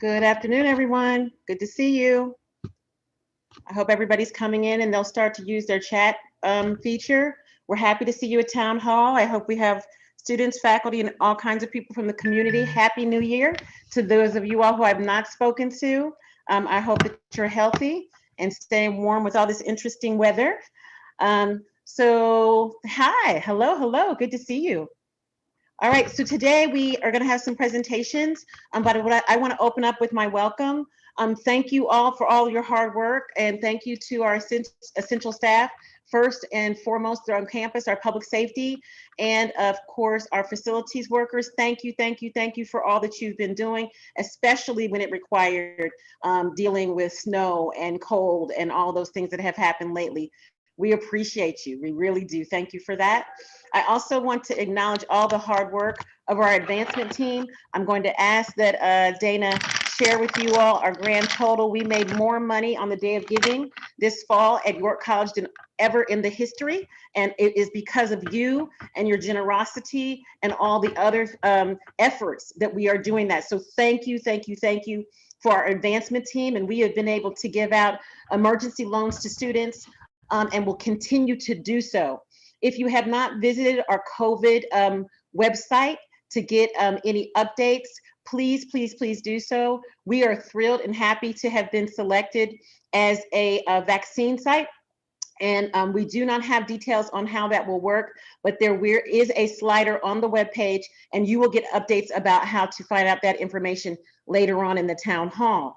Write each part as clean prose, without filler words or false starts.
Good afternoon, everyone. Good to see you. I hope everybody's coming in and they'll start to use their chat feature. We're happy to see you at Town Hall. I hope we have students, faculty, and all kinds of people from the community. Happy New Year to those of you all who I've not spoken to. I hope that you're healthy and staying warm with all this interesting weather. Hi, hello. Good to see you. All right, so today we are going to have some presentations, but what I want to open up with my welcome. Thank you all for all your hard work, and thank you to our essential staff, first and foremost on campus, our public safety, and of course, our facilities workers. Thank you for all that you've been doing, especially when it required dealing with snow and cold and all those things that have happened lately. We appreciate you. We really do. Thank you for that. I also want to acknowledge all the hard work of our advancement team. I'm going to ask that Dana share with you all our grand total. We made more money on the day of giving this fall at York College than ever in the history. And it is because of you and your generosity and all the other efforts that we are doing that. So thank you for our advancement team. And we have been able to give out emergency loans to students and will continue to do so. If you have not visited our COVID website to get any updates, please do so. We are thrilled and happy to have been selected as a vaccine site. And we do not have details on how that will work, but there is a slider on the webpage, and you will get updates about how to find out that information later on in the town hall.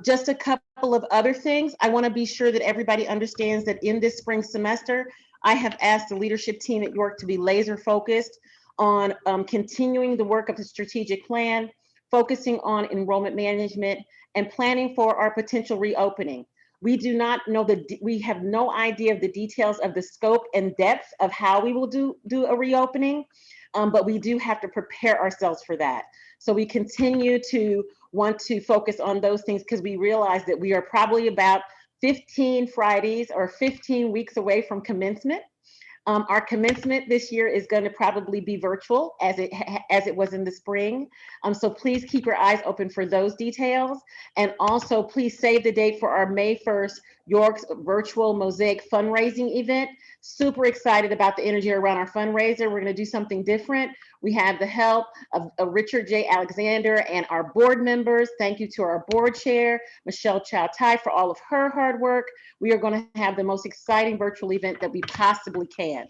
Just a couple of other things. I want to be sure that everybody understands that in this spring semester, I have asked the leadership team at York to be laser focused on continuing the work of the strategic plan, focusing on enrollment management, and planning for our potential reopening. We do not know we have no idea of the details of the scope and depth of how we will do a reopening, but we do have to prepare ourselves for that. So we continue to want to focus on those things because we realize that we are probably about 15 Fridays or 15 weeks away from commencement. Our commencement this year is going to probably be virtual as it was in the spring. So please keep your eyes open for those details. And also please save the date for our May 1st York's virtual Mosaic fundraising event. Super excited about the energy around our fundraiser. We're going to do something different. We have the help of Richard J. Alexander and our board members. Thank you to our board chair, Michelle Chow Tai, for all of her hard work. We are going to have the most exciting virtual event that we possibly can.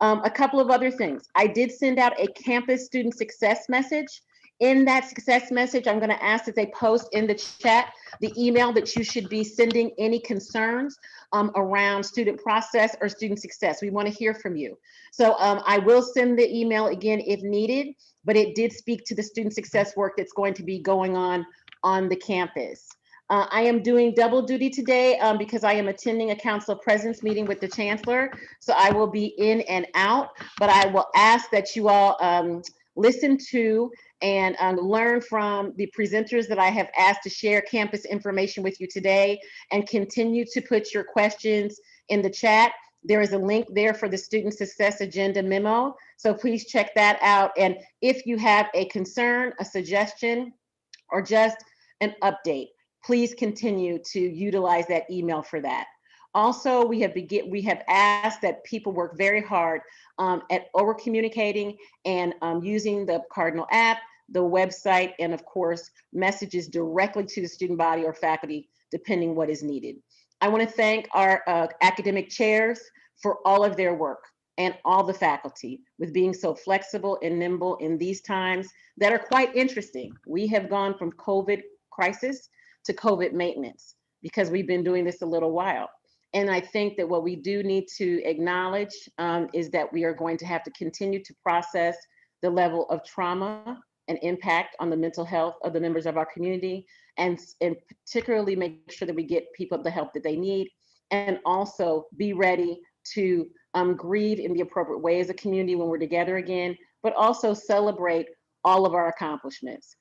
A couple of other things. I did send out a campus student success message. In that success message, I'm going to ask that they post in the chat the email that you should be sending any concerns around student process or student success. We want to hear from you. So I will send the email again if needed, but it did speak to the student success work that's going to be going on the campus. I am doing double duty today because I am attending a council of presidents meeting with the chancellor. So I will be in and out, but I will ask that you all listen to and learn from the presenters that I have asked to share campus information with you today, and continue to put your questions in the chat. There is a link there for the Student Success Agenda memo. So please check that out. And if you have a concern, a suggestion, or just an update, please continue to utilize that email for that. Also, we have asked that people work very hard at over communicating and using the Cardinal app, the website, and of course, messages directly to the student body or faculty, depending what is needed. I want to thank our academic chairs for all of their work, and all the faculty with being so flexible and nimble in these times that are quite interesting. We have gone from COVID crisis to COVID maintenance because we've been doing this a little while. And I think that what we do need to acknowledge is that we are going to have to continue to process the level of trauma and impact on the mental health of the members of our community, and particularly make sure that we get people the help that they need, and also be ready to grieve in the appropriate way as a community when we're together again, but also celebrate all of our accomplishments.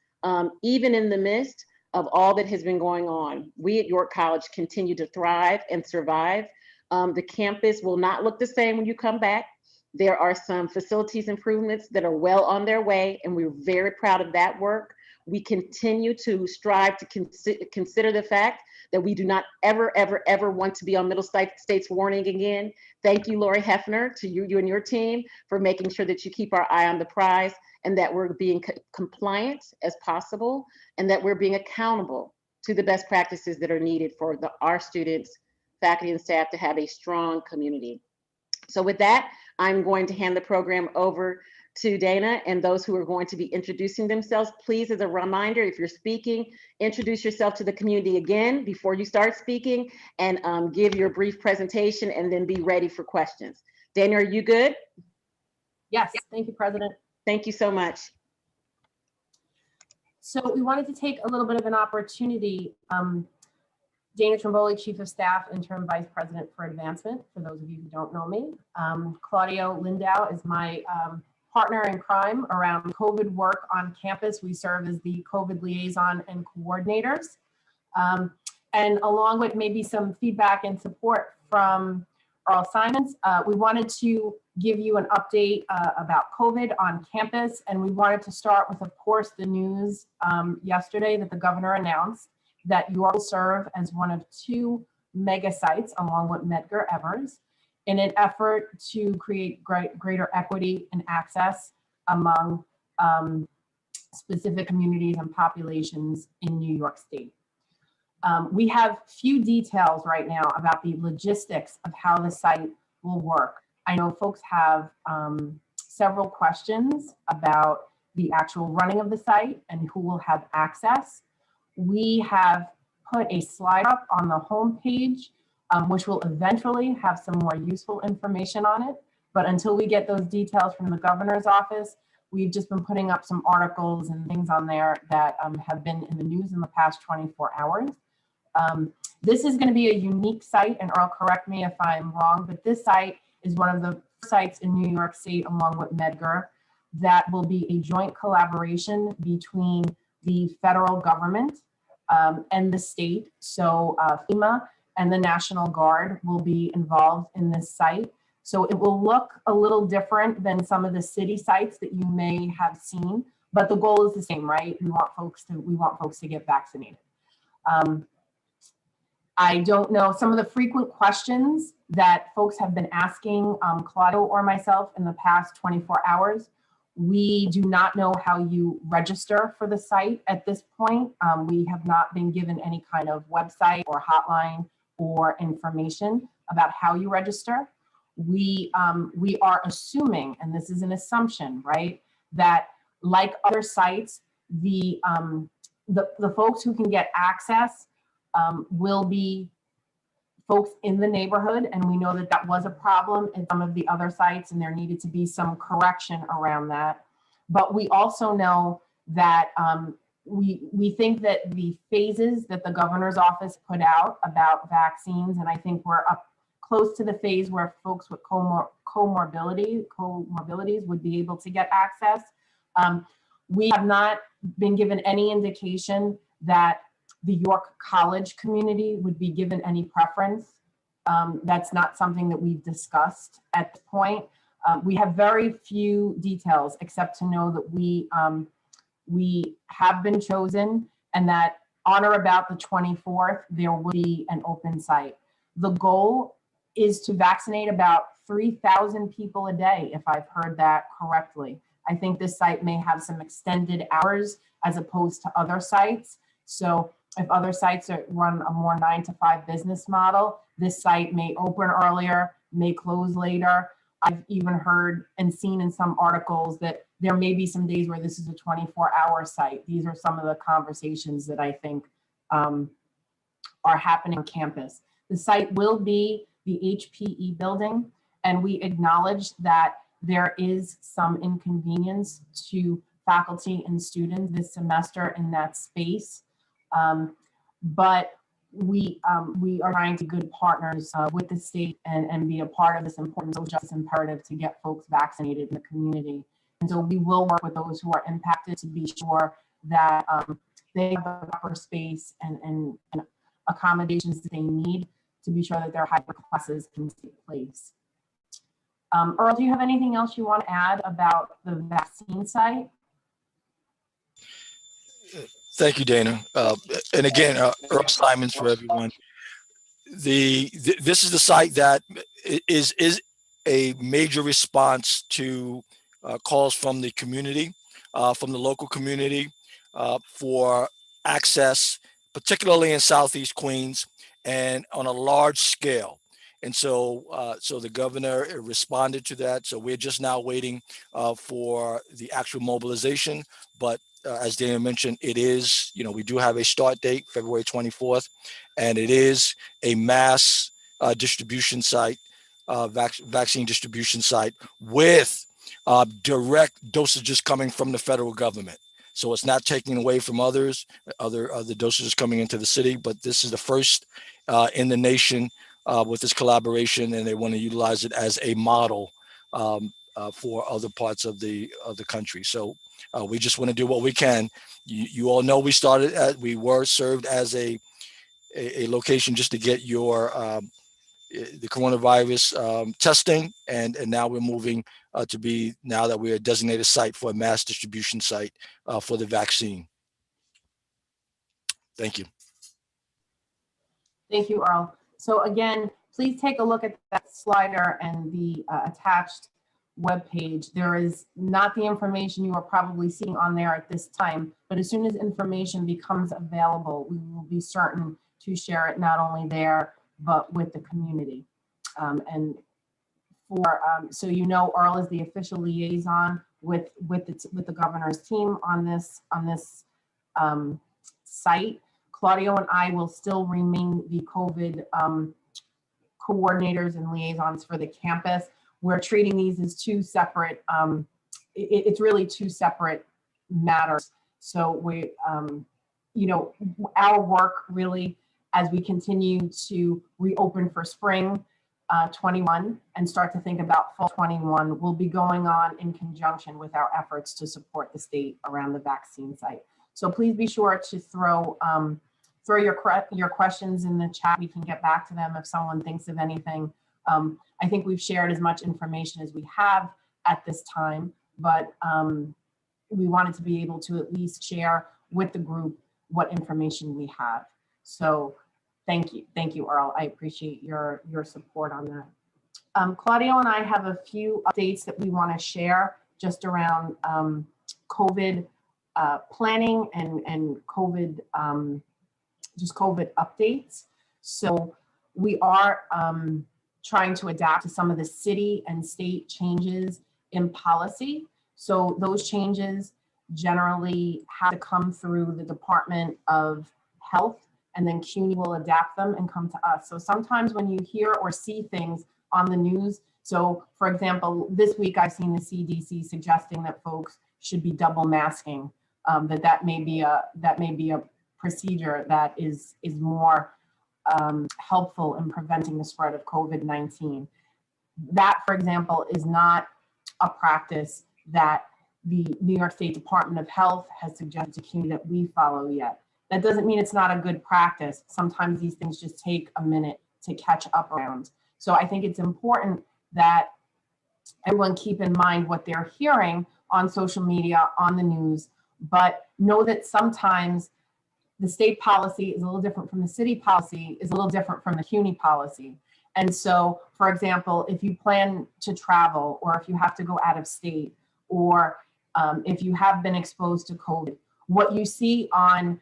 Even in the midst of all that has been going on, we at York College continue to thrive and survive. The campus will not look the same when you come back. There are some facilities improvements that are well on their way, and we're very proud of that work. we continue to strive to consider the fact that we do not ever, ever, ever want to be on Middle States warning again. Thank you, Lori Hefner, to you and your team for making sure that you keep our eye on the prize and that we're being compliant as possible and that we're being accountable to the best practices that are needed for our students, faculty, and staff to have a strong community. So with that, I'm going to hand the program over to Dana and those who are going to be introducing themselves. Please, as a reminder, if you're speaking, introduce yourself to the community again before you start speaking and give your brief presentation and then be ready for questions. Dana, are you good? Yes, thank you, President. Thank you so much. So we wanted to take a little bit of an opportunity. Dana Trimboli, Chief of Staff, Interim Vice President for Advancement, for those of you who don't know me. Claudio Lindau is my partner in crime around COVID work on campus. We serve as the COVID liaison and coordinators. And along with maybe some feedback and support from Earl Simons, we wanted to give you an update about COVID on campus. And we wanted to start with, of course, the news yesterday that the governor announced that York will serve as one of 2 mega sites along with Medgar Evers in an effort to create greater equity and access among specific communities and populations in New York State. We have few details right now about the logistics of how the site will work. I know folks have several questions about the actual running of the site and who will have access. We have put a slide up on the homepage, which will eventually have some more useful information on it. But until we get those details from the governor's office, we've just been putting up some articles and things on there that have been in the news in the past 24 hours. This is going to be a unique site, and Earl, correct me if I'm wrong, but this site is one of the sites in New York State, along with Medgar, that will be a joint collaboration between the federal government and the state. So FEMA and the National Guard will be involved in this site. So it will look a little different than some of the city sites that you may have seen, but the goal is the same, right? We want folks to get vaccinated. I don't know, some of the frequent questions that folks have been asking Claudio or myself in the past 24 hours. We do not know how you register for the site at this point. We have not been given any kind of website or hotline or information about how you register. We are assuming, and this is an assumption, right, that like other sites, the folks who can get access will be folks in the neighborhood, and we know that that was a problem in some of the other sites, and there needed to be some correction around that. But we also know that we think that the phases that the governor's office put out about vaccines, and I think we're up close to the phase where folks with comorbidities would be able to get access. We have not been given any indication that the York College community would be given any preference. That's not something that we've discussed at this point. We have very few details except to know that we have been chosen and that on or about the 24th, there will be an open site. The goal is to vaccinate about 3,000 people a day, if I've heard that correctly. I think this site may have some extended hours as opposed to other sites. So if other sites run a more 9-to-5 business model, this site may open earlier, may close later. I've even heard and seen in some articles that there may be some days where this is a 24-hour site. These are some of the conversations that I think are happening on campus. The site will be the HPE building, and we acknowledge that there is some inconvenience to faculty and students this semester in that space. But we are trying to be good partners with the state and be a part of this important social justice imperative to get folks vaccinated in the community. And so we will work with those who are impacted to be sure that they have the proper space and accommodations that they need to be sure that their hybrid classes can take place. Earl, do you have anything else you want to add about the vaccine site? Thank you, Dana. And again, Earl Simons for everyone. This is the site that is a major response to calls from the community, from the local community, for access, particularly in Southeast Queens and on a large scale. And so the governor responded to that. So we're just now waiting for the actual mobilization. But as Dana mentioned, it is, we do have a start date, February 24th, and it is a mass distribution site, vaccine distribution site with direct dosages coming from the federal government. So it's not taking away from other dosages coming into the city, but this is the first in the nation with this collaboration, and they want to utilize it as a model for other parts of the country. So we just want to do what we can. You all know we were served as a location just to get your the coronavirus testing, and now we're moving to be, now that we're a designated site for a mass distribution site for the vaccine. Thank you. Thank you, Earl. So again, please take a look at that slider and the attached webpage. There is not the information you are probably seeing on there at this time, but as soon as information becomes available, we will be certain to share it not only there, but with the community. So Earl is the official liaison with the governor's team on this site. Claudio and I will still remain the COVID coordinators and liaisons for the campus. We're treating these as two separate, it's really two separate matters. So our work really, as we continue to reopen for spring 21 and start to think about fall 21, will be going on in conjunction with our efforts to support the state around the vaccine site. So please be sure to throw your questions in the chat. We can get back to them if someone thinks of anything. I think we've shared as much information as we have at this time, but we wanted to be able to at least share with the group what information we have. So thank you, Earl. I appreciate your support on that. Claudio and I have a few updates that we want to share just around COVID planning and COVID, just COVID updates. So we are trying to adapt to some of the city and state changes in policy. So those changes generally have to come through the Department of Health, and then CUNY will adapt them and come to us. So sometimes when you hear or see things on the news, so for example, this week I've seen the CDC suggesting that folks should be double masking, that may be a procedure that is more helpful in preventing the spread of COVID-19. That, for example, is not a practice that the New York State Department of Health has suggested to CUNY that we follow yet. That doesn't mean it's not a good practice. Sometimes these things just take a minute to catch up around. So I think it's important that everyone keep in mind what they're hearing on social media, on the news, but know that sometimes the state policy is a little different from the city policy, is a little different from the CUNY policy. And so, for example, if you plan to travel, or if you have to go out of state, or if you have been exposed to COVID, what you see on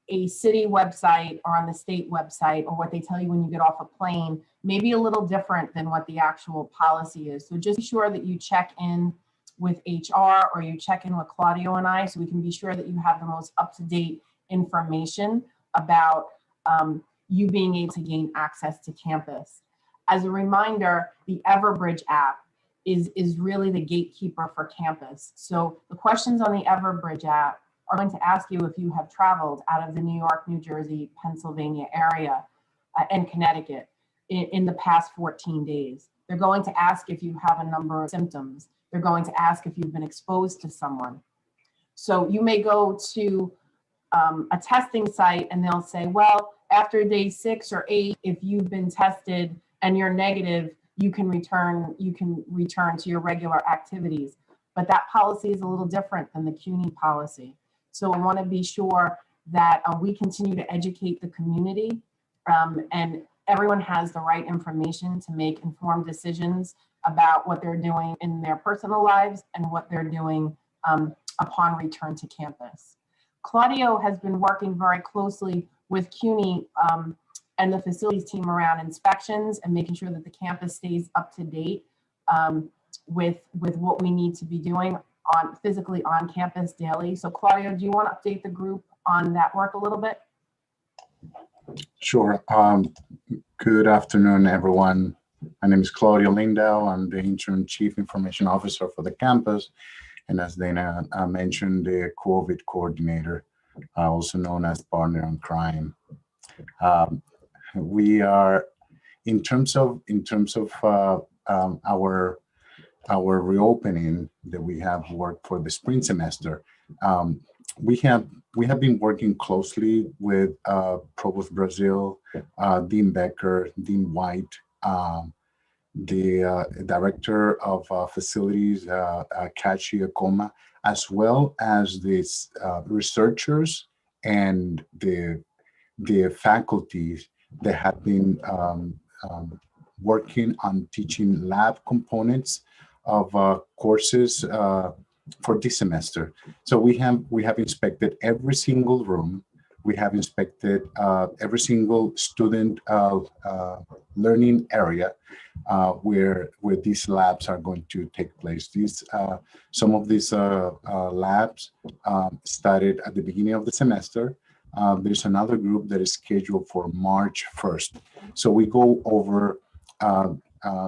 a city website or on the state website, or what they tell you when you get off a plane, may be a little different than what the actual policy is. So just be sure that you check in with HR, or you check in with Claudio and I, so we can be sure that you have the most up-to-date information about you being able to gain access to campus. As a reminder, the Everbridge app is really the gatekeeper for campus. So the questions on the Everbridge app are going to ask you if you have traveled out of the New York, New Jersey, Pennsylvania area and Connecticut in the past 14 days. They're going to ask if you have a number of symptoms. They're going to ask if you've been exposed to someone. So you may go to a testing site and they'll say, well, after day 6 or 8, if you've been tested and you're negative, you can return to your regular activities. But that policy is a little different than the CUNY policy. So I want to be sure that we continue to educate the community, and everyone has the right information to make informed decisions about what they're doing in their personal lives and what they're doing upon return to campus. Claudio has been working very closely with CUNY and the facilities team around inspections and making sure that the campus stays up to date with what we need to be doing physically on campus daily. So Claudio, do you want to update the group on that work a little bit? Sure. Good afternoon, everyone. My name is Claudio Lindau. I'm the interim chief information officer for the campus. And as Dana mentioned, the COVID coordinator, also known as partner on crime. We are, in terms of our reopening that we have worked for the spring semester, we have been working closely with Provost Brazil, Dean Becker, Dean White, the director of facilities, Kachi Akoma, as well as the researchers and the faculties that have been working on teaching lab components of courses for this semester. So we have inspected every single room. We have inspected every single student learning area where these labs are going to take place. Some of these labs started at the beginning of the semester. There's another group that is scheduled for March 1st. So we go over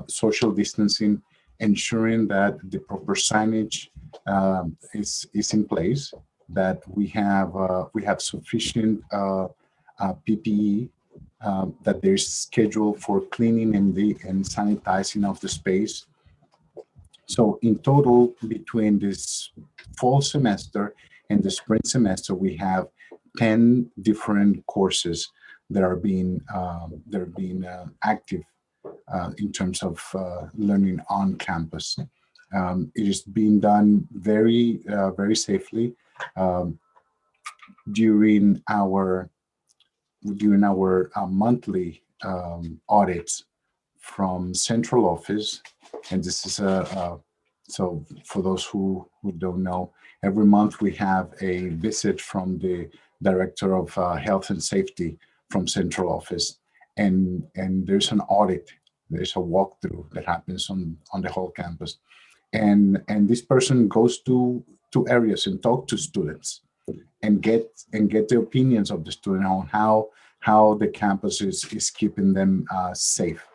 social distancing, ensuring that the proper signage is in place, that we have sufficient PPE, that there's schedule for cleaning and sanitizing of the space. So in total, between this fall semester and the spring semester, we have 10 different courses that are being active in terms of learning on campus. It is being done very safely. During our monthly audits from central office, and this is so for those who don't know, every month we have a visit from the director of health and safety from central office, and there's an audit. There's a walkthrough that happens on the whole campus, and this person goes to areas and talk to students and get the opinions of the student on how the campus is keeping them safe.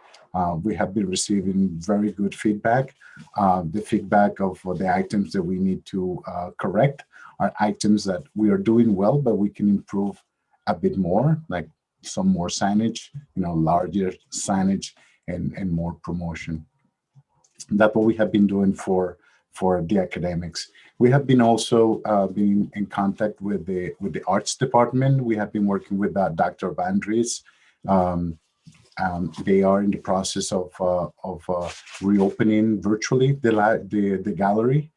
We have been receiving very good feedback. The feedback of the items that we need to correct are items that we are doing well, but we can improve a bit more, like some more signage, larger signage and more promotion. That's what we have been doing for the academics. We have been also being in contact with the arts department. We have been working with Dr. Vandries. They are in the process of reopening virtually the gallery,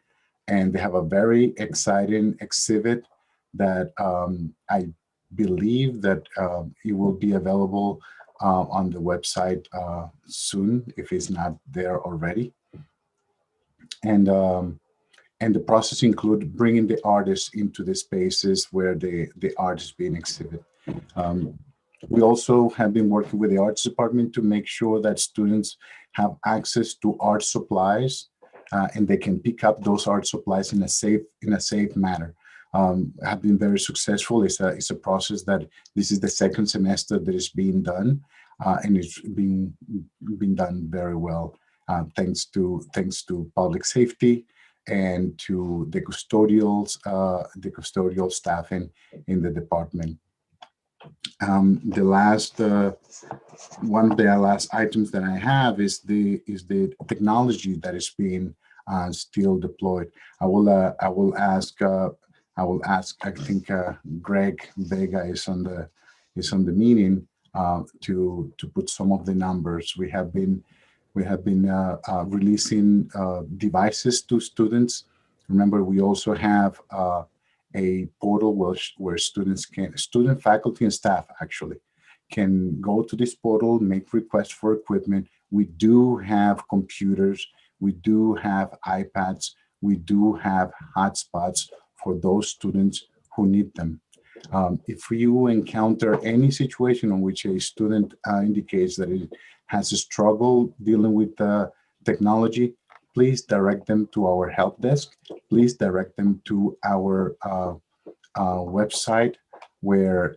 and they have a very exciting exhibit that I believe that it will be available on the website soon, if it's not there already. And the process include bringing the artists into the spaces where the art is being exhibited. We also have been working with the arts department to make sure that students have access to art supplies and they can pick up those art supplies in a safe manner. Have been very successful. It's a process that this is the second semester that is being done, and it's being done very well, thanks to public safety and to the custodial staffing in the department. The last one of the last items that I have is the technology that is being still deployed. I will ask. I think Greg Vega is on the meeting to put some of the numbers. We have been releasing devices to students. Remember, we also have a portal where student, faculty, and staff actually can go to this portal, make requests for equipment. We do have computers, we do have iPads, we do have hotspots for those students who need them. If you encounter any situation in which a student indicates that it has a struggle dealing with technology, please direct them to our help desk. Please direct them to our website where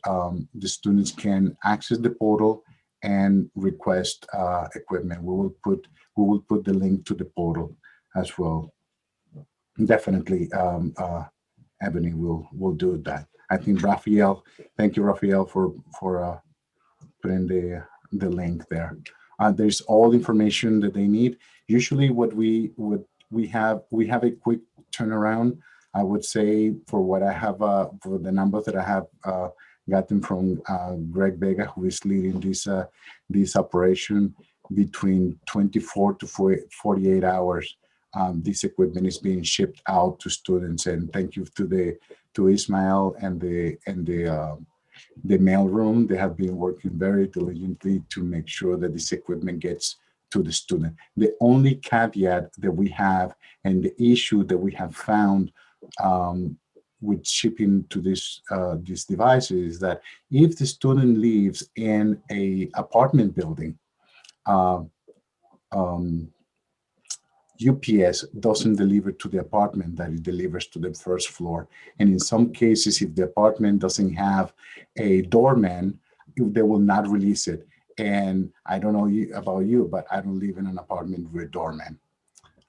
the students can access the portal and request equipment. We will put the link to the portal as well. Definitely, Ebony will do that. I think Raphael, thank you, Raphael, for putting the link there. There's all information that they need. Usually, what we have a quick turnaround. I would say for what I have for the numbers that I have gotten from Greg Vega, who is leading this operation, between 24 to 48 hours. This equipment is being shipped out to students, and thank you to Ismael and the mailroom. They have been working very diligently to make sure that this equipment gets to the student. The only caveat that we have and the issue that we have found with shipping to these devices is that if the student lives in a apartment building, UPS doesn't deliver to the apartment, that it delivers to the first floor. And in some cases, if the apartment doesn't have a doorman, they will not release it. And I don't know about you, but I don't live in an apartment with a doorman.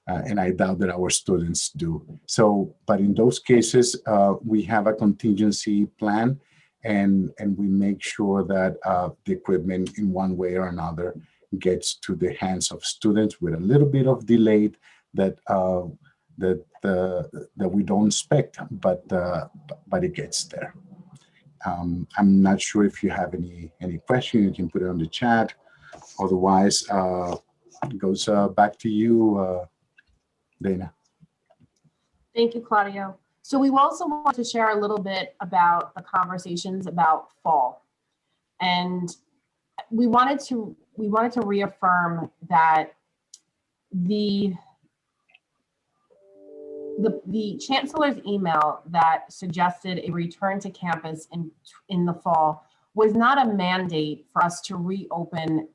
And I doubt that our students do. So, but in those cases, we have a contingency plan, and we make sure that the equipment in one way or another gets to the hands of students with a little bit of delay that we don't expect, but it gets there. I'm not sure if you have any question. You can put it on the chat. Otherwise, it goes back to you, Dana. Thank you, Claudio. So we also want to share a little bit about the conversations about fall. And we wanted to reaffirm that the chancellor's email that suggested a return to campus in the fall was not a mandate for us to reopen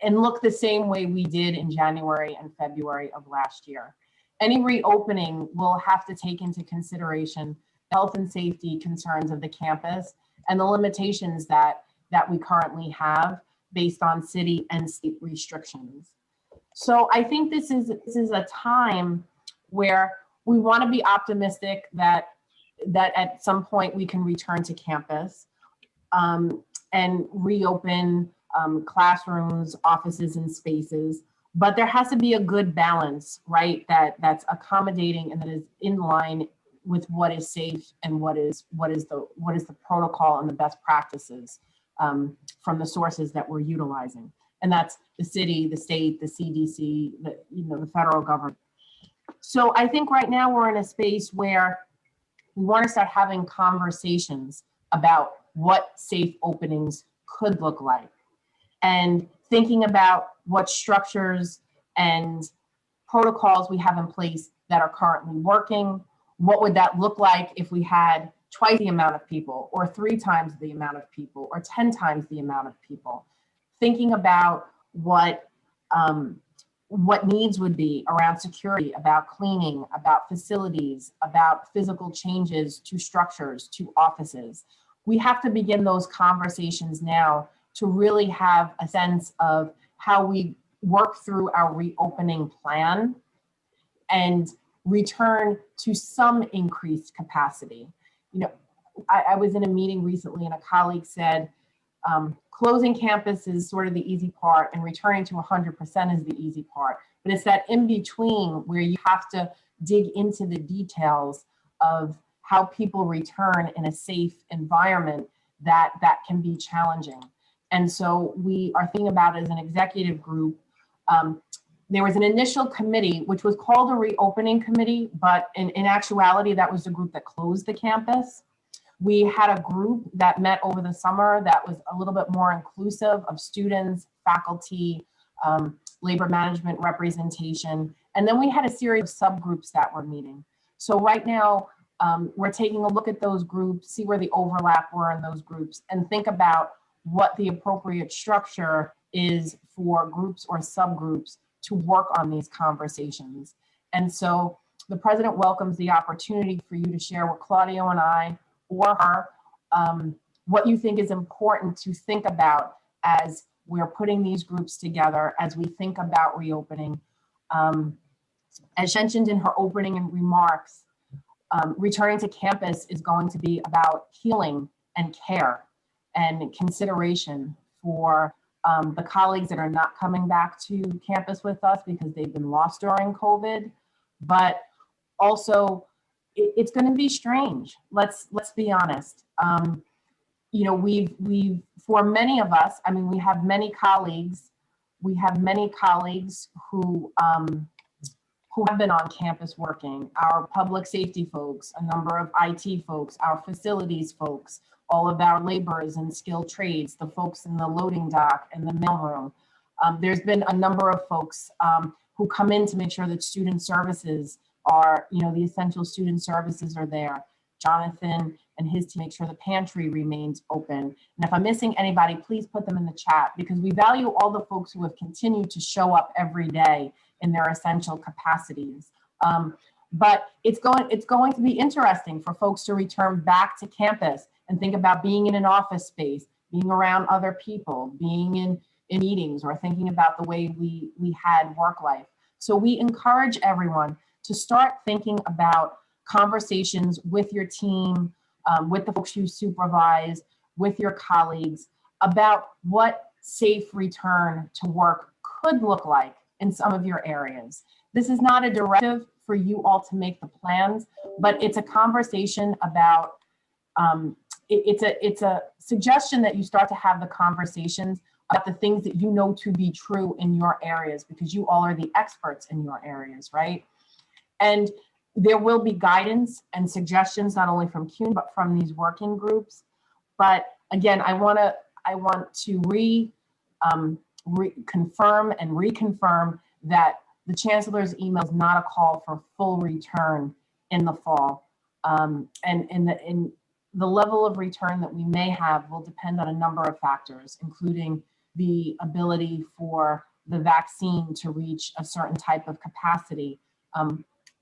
and look the same way we did in January and February of last year. Any reopening will have to take into consideration health and safety concerns of the campus and the limitations that we currently have based on city and state restrictions. So I think this is a time where we want to be optimistic that at some point we can return to campus and reopen classrooms, offices, and spaces. But there has to be a good balance, right? That's accommodating and that is in line with what is safe and what is the protocol and the best practices from the sources that we're utilizing. And that's the city, the state, the CDC, the federal government. So I think right now we're in a space where we want to start having conversations about what safe openings could look like, and thinking about what structures and protocols we have in place that are currently working. What would that look like if we had twice the amount of people, or 3 times the amount of people, or 10 times the amount of people? Thinking about what needs would be around security, about cleaning, about facilities, about physical changes to structures, to offices. We have to begin those conversations now to really have a sense of how we work through our reopening plan and return to some increased capacity. I was in a meeting recently and a colleague said, closing campus is sort of the easy part and returning to 100% is the easy part. But it's that in between where you have to dig into the details of how people return in a safe environment that can be challenging. And so we are thinking about, as an executive group, there was an initial committee, which was called a reopening committee, but in actuality, that was the group that closed the campus. We had a group that met over the summer that was a little bit more inclusive of students, faculty, labor management representation. And then we had a series of subgroups that were meeting. So right now, we're taking a look at those groups, see where the overlap were in those groups, and think about what the appropriate structure is for groups or subgroups to work on these conversations. And so the president welcomes the opportunity for you to share with Claudio and I or her what you think is important to think about as we're putting these groups together, as we think about reopening. As mentioned in her opening remarks, returning to campus is going to be about healing and care and consideration for the colleagues that are not coming back to campus with us because they've been lost during COVID, but also it's going to be strange. Let's be honest. You know, we've for many of us, I mean, we have many colleagues who have been on campus working, our public safety folks, a number of IT folks, our facilities folks, all of our laborers and skilled trades, the folks in the loading dock and the mailroom. There's been a number of folks who come in to make sure that student services are, you know, the essential student services are there. Jonathan and his team make sure the pantry remains open. And if I'm missing anybody, please put them in the chat, because we value all the folks who have continued to show up every day in their essential capacities. But it's going to be interesting for folks to return back to campus and think about being in an office space, being around other people, being in meetings, or thinking about the way we had work life. So we encourage everyone to start thinking about conversations with your team, with the folks you supervise, with your colleagues, about what safe return to work could look like in some of your areas. This is not a directive for you all to make the plans, but it's a conversation about, it's a suggestion that you start to have the conversations about the things that you know to be true in your areas, because you all are the experts in your areas, right? And there will be guidance and suggestions, not only from CUNY, but from these working groups. But again, I want to confirm and reconfirm that the chancellor's email is not a call for full return in the fall. And the level of return that we may have will depend on a number of factors, including the ability for the vaccine to reach a certain type of capacity,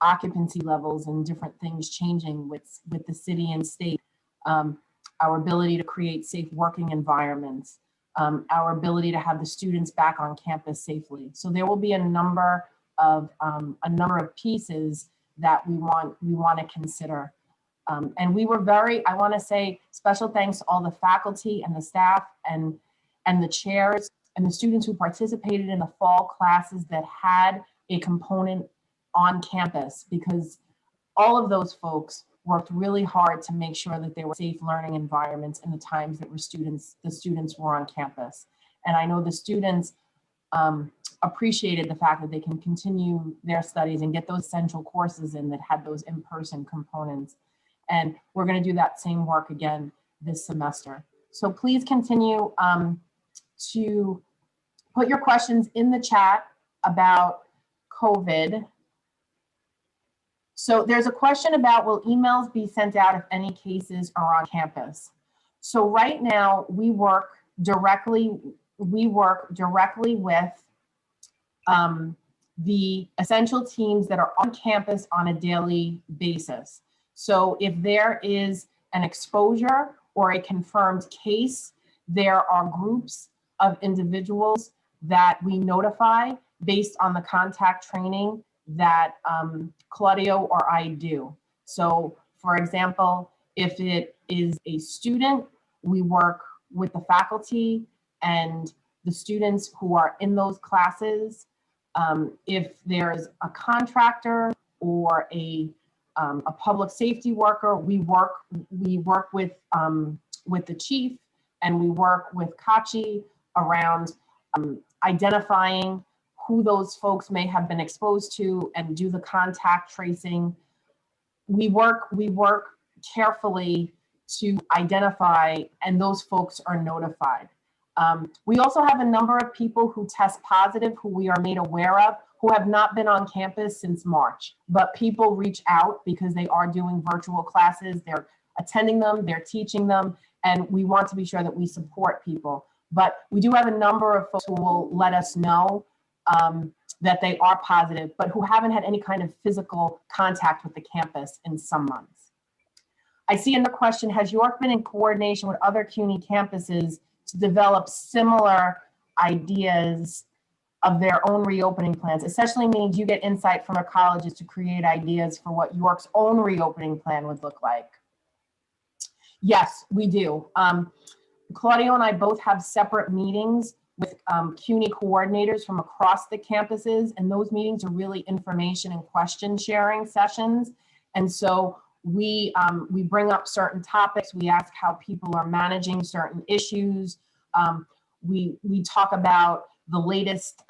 occupancy levels and different things changing with the city and state, our ability to create safe working environments, our ability to have the students back on campus safely. So there will be a number of pieces that we want to consider. And we were I want to say special thanks to all the faculty and the staff and the chairs and the students who participated in the fall classes that had a component on campus, because all of those folks worked really hard to make sure that there were safe learning environments in the times that the students were on campus. And I know the students appreciated the fact that they can continue their studies and get those essential courses in that had those in-person components. And we're going to do that same work again this semester. So please continue to put your questions in the chat about COVID. So there's a question about, will emails be sent out if any cases are on campus? So right now we work directly with the essential teams that are on campus on a daily basis. So if there is an exposure or a confirmed case, there are groups of individuals that we notify based on the contact training that Claudio or I do. So for example, if it is a student, we work with the faculty and the students who are in those classes. If there's a contractor or a public safety worker, we work with the chief, and we work with Kachi around identifying who those folks may have been exposed to and do the contact tracing. We work carefully to identify, and those folks are notified. We also have a number of people who test positive, who we are made aware of, who have not been on campus since March, but people reach out because they are doing virtual classes, they're attending them, they're teaching them, and we want to be sure that we support people. But we do have a number of folks who will let us know that they are positive, but who haven't had any kind of physical contact with the campus in some months. I see in the question, has York been in coordination with other CUNY campuses to develop similar ideas of their own reopening plans? Essentially means you get insight from our colleges to create ideas for what York's own reopening plan would look like. Yes, we do. Claudio and I both have separate meetings with CUNY coordinators from across the campuses, and those meetings are really information and question sharing sessions. And so we bring up certain topics, we ask how people are managing certain issues. We talk about the latest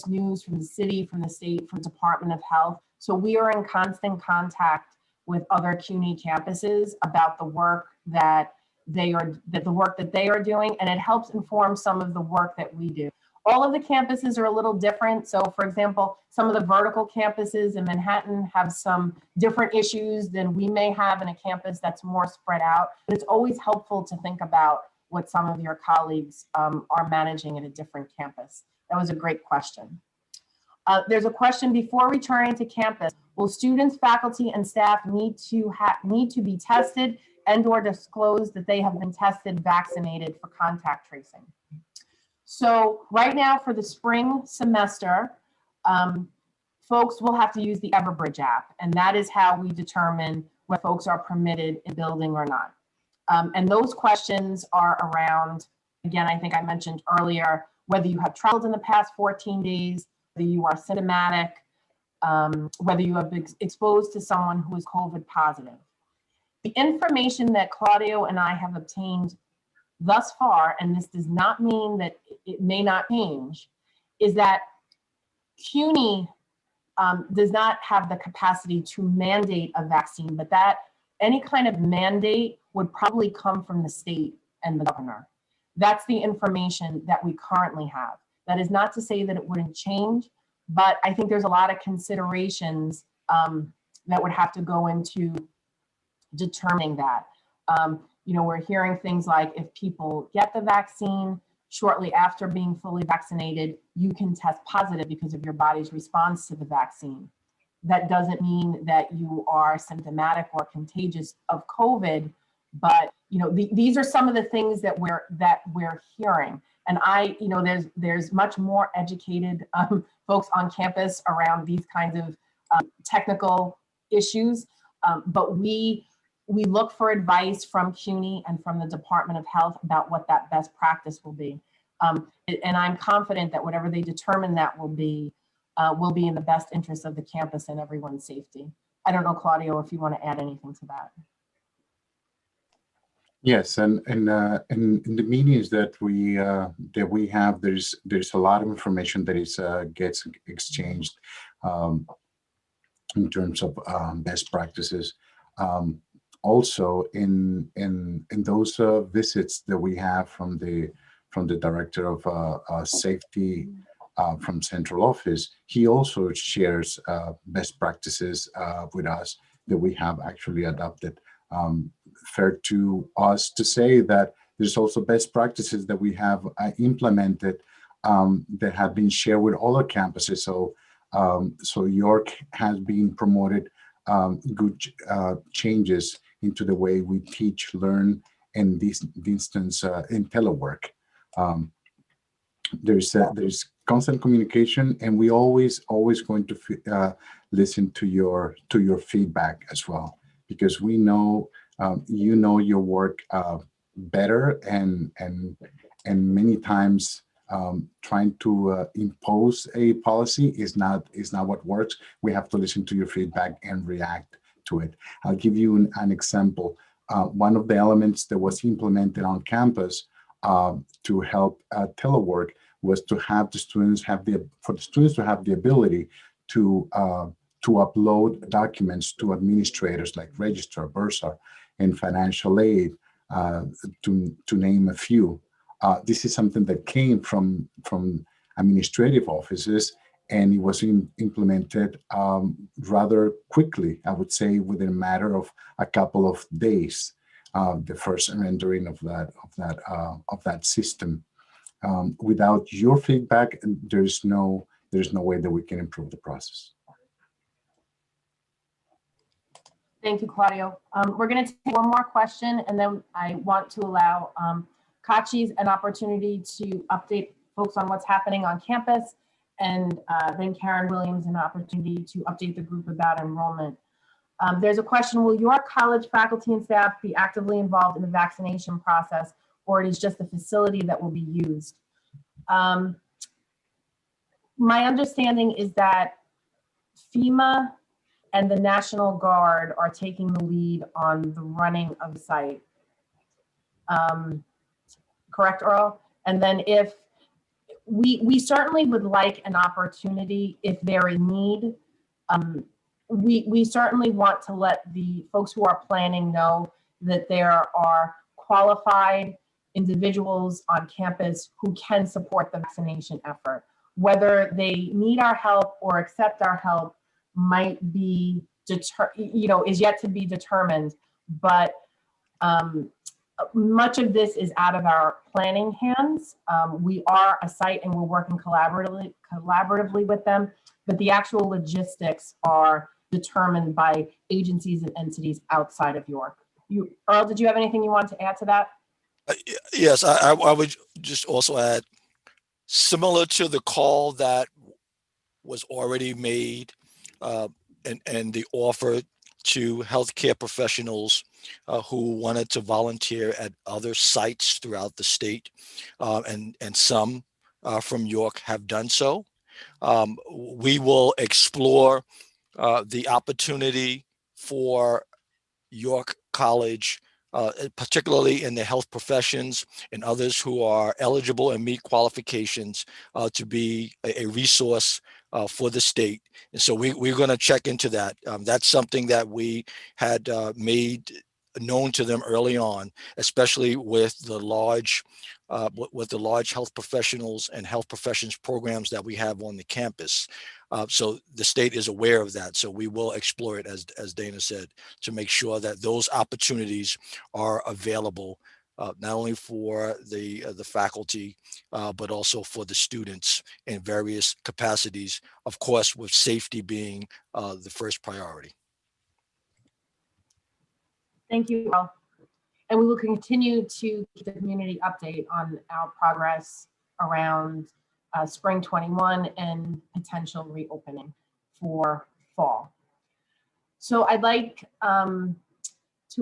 news from the city, from the state, from Department of Health. So we are in constant contact with other CUNY campuses about the work that they are doing, and it helps inform some of the work that we do. All of the campuses are a little different. So for example, some of the vertical campuses in Manhattan have some different issues than we may have in a campus that's more spread out. But it's always helpful to think about what some of your colleagues are managing at a different campus. That was a great question. There's a question, before returning to campus, will students, faculty, and staff need to be tested and or disclose that they have been tested, vaccinated for contact tracing? So right now for the spring semester, folks will have to use the Everbridge app, and that is how we determine what folks are permitted in building or not. And those questions are around, again, I think I mentioned earlier, whether you have traveled in the past 14 days, whether you are symptomatic, whether you have been exposed to someone who is COVID positive. The information that Claudio and I have obtained thus far, and this does not mean that it may not change, is that CUNY does not have the capacity to mandate a vaccine, but that any kind of mandate would probably come from the state and the governor. That's the information that we currently have. That is not to say that it wouldn't change, but I think there's a lot of considerations that would have to go into determining that. You know, we're hearing things like, if people get the vaccine shortly after being fully vaccinated, you can test positive because of your body's response to the vaccine. That doesn't mean that you are symptomatic or contagious of COVID, but you know, these are some of the things that we're hearing. And you know, there's much more educated folks on campus around these kinds of technical issues, but we look for advice from CUNY and from the Department of Health about what that best practice will be. And I'm confident that whatever they determine that will be in the best interest of the campus and everyone's safety. I don't know, Claudio, if you want to add anything to that. Yes, and in the meetings that we have, there's a lot of information that is gets exchanged in terms of best practices. Also, in those visits that we have from the director of safety from central office, he also shares best practices with us that we have actually adopted. Fair to us to say that there's also best practices that we have implemented that have been shared with all our campuses. So York has been promoted good changes into the way we teach, learn, and this instance in telework. There's constant communication, and we always going to listen to your feedback as well, because we know you know your work better, and many times trying to impose a policy is not what works. We have to listen to your feedback and react to it. I'll give you an example. One of the elements that was implemented on campus to help telework was to have the students for the students to have the ability to upload documents to administrators like Registrar, Bursar, and financial aid, to name a few. This is something that came from administrative offices, and it was implemented rather quickly, I would say within a matter of a couple of days, the first rendering of that system. Without your feedback, there's no way that we can improve the process. Thank you, Claudio. We're going to take one more question, and then I want to allow Kachis an opportunity to update folks on what's happening on campus, and then Karen Williams an opportunity to update the group about enrollment. There's a question: will your college faculty and staff be actively involved in the vaccination process, or it is just the facility that will be used? My understanding is that FEMA and the National Guard are taking the lead on the running of the site. Correct, Earl? And then if we certainly would like an opportunity, if they're in need, we certainly want to let the folks who are planning know that there are qualified individuals on campus who can support the vaccination effort. Whether they need our help or accept our help might be is yet to be determined, but much of this is out of our planning hands. We are a site and we're working collaboratively with them, but the actual logistics are determined by agencies and entities outside of York. Earl, did you have anything you want to add to that? Yes, I would just also add, similar to the call that was already made and the offer to healthcare professionals who wanted to volunteer at other sites throughout the state, and some from York have done so. We will explore the opportunity for York College, particularly in the health professions and others who are eligible and meet qualifications, to be a resource for the state. And so we're going to check into that. That's something that we had made known to them early on, especially with the large health professionals and health professions programs that we have on the campus. So the state is aware of that. So we will explore it, as Dana said, to make sure that those opportunities are available, not only for the faculty, but also for the students in various capacities, of course, with safety being the first priority. Thank you, Earl. And we will continue to keep the community update on our progress around spring 21 and potential reopening for fall. So I'd like to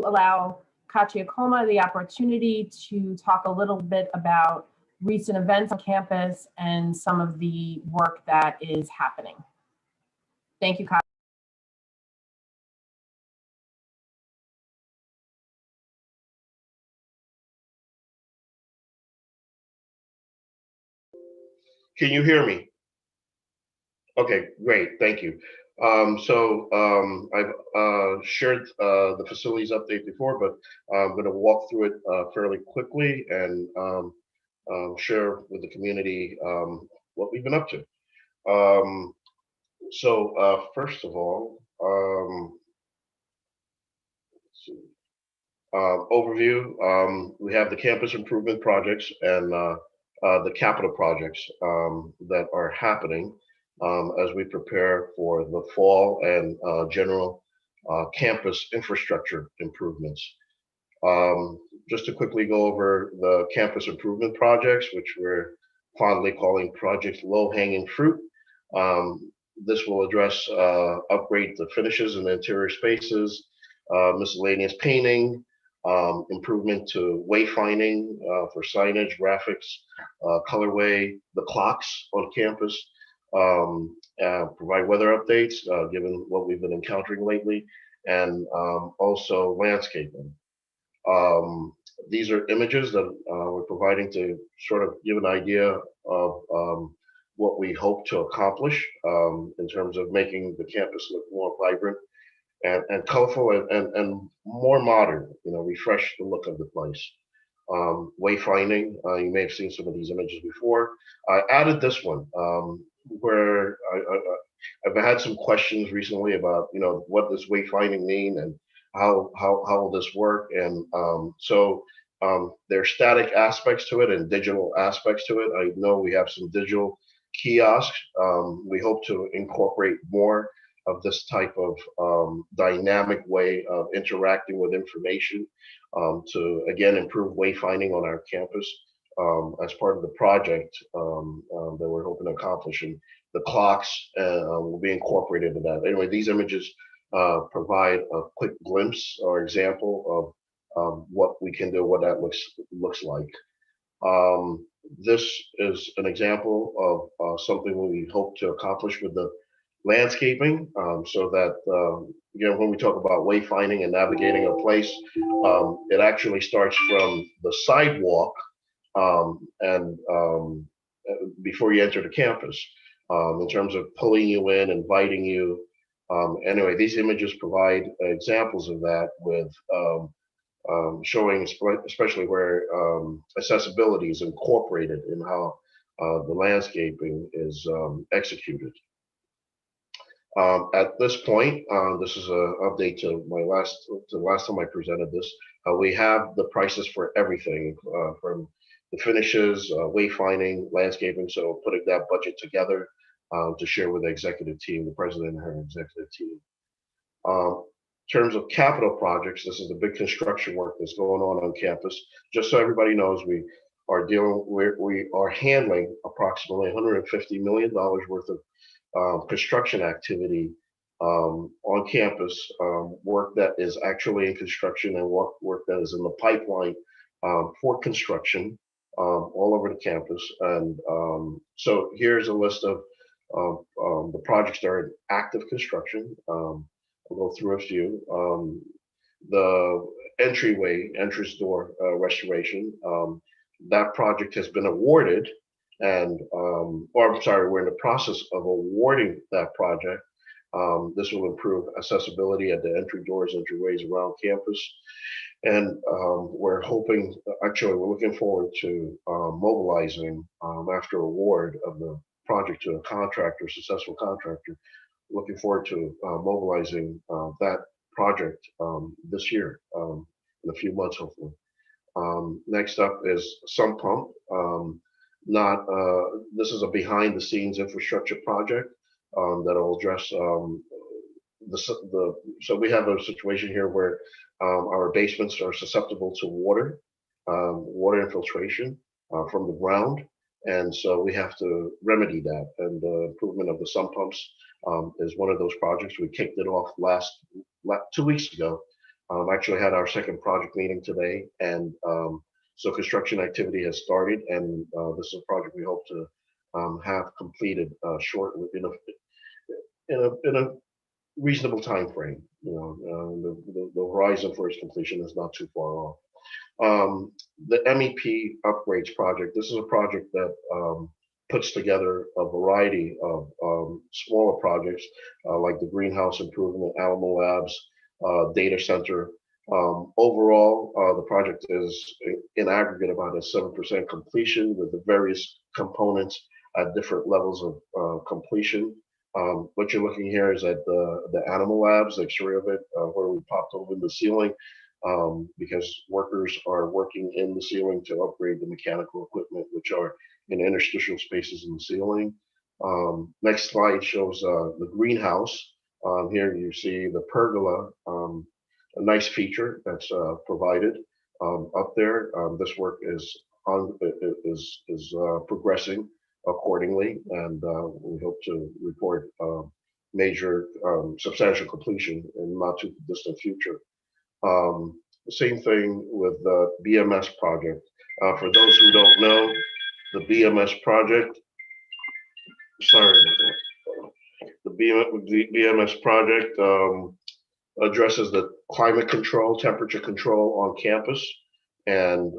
allow Kachi Akoma the opportunity to talk a little bit about recent events on campus and some of the work that is happening. Thank you, Kachi. Can you hear me? Okay, great, thank you. I've shared the facilities update before, but I'm going to walk through it fairly quickly and share with the community what we've been up to. First of all, let's see. Overview, we have the campus improvement projects and the capital projects that are happening as we prepare for the fall and general campus infrastructure improvements. Just to quickly go over the campus improvement projects, which we're fondly calling Project Low-Hanging Fruit. This will address upgrade the finishes and interior spaces, miscellaneous painting, improvement to wayfinding for signage, graphics, colorway, the clocks on campus, provide weather updates given what we've been encountering lately, and also landscaping. These are images that were providing to sort of give an idea of what we hope to accomplish in terms of making the campus look more vibrant and colorful and more modern, refresh the look of the place. Wayfinding, you may have seen some of these images before. I added this one where I've had some questions recently about, what does wayfinding mean and how will this work? And so there's static aspects to it and digital aspects to it. I know we have some digital kiosks. We hope to incorporate more of this type of dynamic way of interacting with information to, again, improve wayfinding on our campus as part of the project that we're hoping to accomplish. And the clocks will be incorporated into that. Anyway, these images provide a quick glimpse or example of what we can do, what that looks like. This is an example of something we hope to accomplish with the landscaping, so that when we talk about wayfinding and navigating a place, it actually starts from the sidewalk and before you enter the campus, in terms of pulling you in, inviting you. Anyway, these images provide examples of that with showing especially where accessibility is incorporated in how the landscaping is executed. At this point, this is an update to the last time I presented this. We have the prices for everything from the finishes, wayfinding, landscaping. So putting that budget together to share with the executive team, the president and her executive team. In terms of capital projects, this is the big construction work that's going on campus. Just so everybody knows, we are handling approximately $150 million worth of construction activity on campus, work that is actually in construction and work that is in the pipeline for construction all over the campus. And so here's a list of the projects that are in active construction. I'll go through a few. The entrance door restoration, that project has been awarded, and or I'm sorry, we're in the process of awarding that project. This will improve accessibility at the entry doors, entryways around campus. And we're looking forward to mobilizing after award of the project to a successful contractor. Looking forward to mobilizing that project this year, in a few months, hopefully. Next up is sump pump. This is a behind the scenes infrastructure project that will address so we have a situation here where our basements are susceptible to water infiltration from the ground. And so we have to remedy that. And the improvement of the sump pumps is one of those projects. We kicked it off 2 weeks ago. Actually had our second project meeting today. And so construction activity has started. And this is a project we hope to have completed shortly in a reasonable time frame. The horizon for its completion is not too far off. The MEP upgrades project. This is a project that puts together a variety of smaller projects like the greenhouse improvement, Alamo Labs, data center. Overall, the project is in aggregate about a 7% completion with the various components at different levels of completion. What you're looking here is at the Animal Labs, the exterior of it, where we popped open the ceiling because workers are working in the ceiling to upgrade the mechanical equipment, which are in interstitial spaces in the ceiling. Next slide shows the greenhouse. Here you see the pergola, a nice feature that's provided up there. This work is progressing accordingly, and we hope to report major substantial completion in not too distant future. The same thing with the BMS project. For those who don't know, the BMS project, the BMS project addresses the climate control, temperature control on campus. And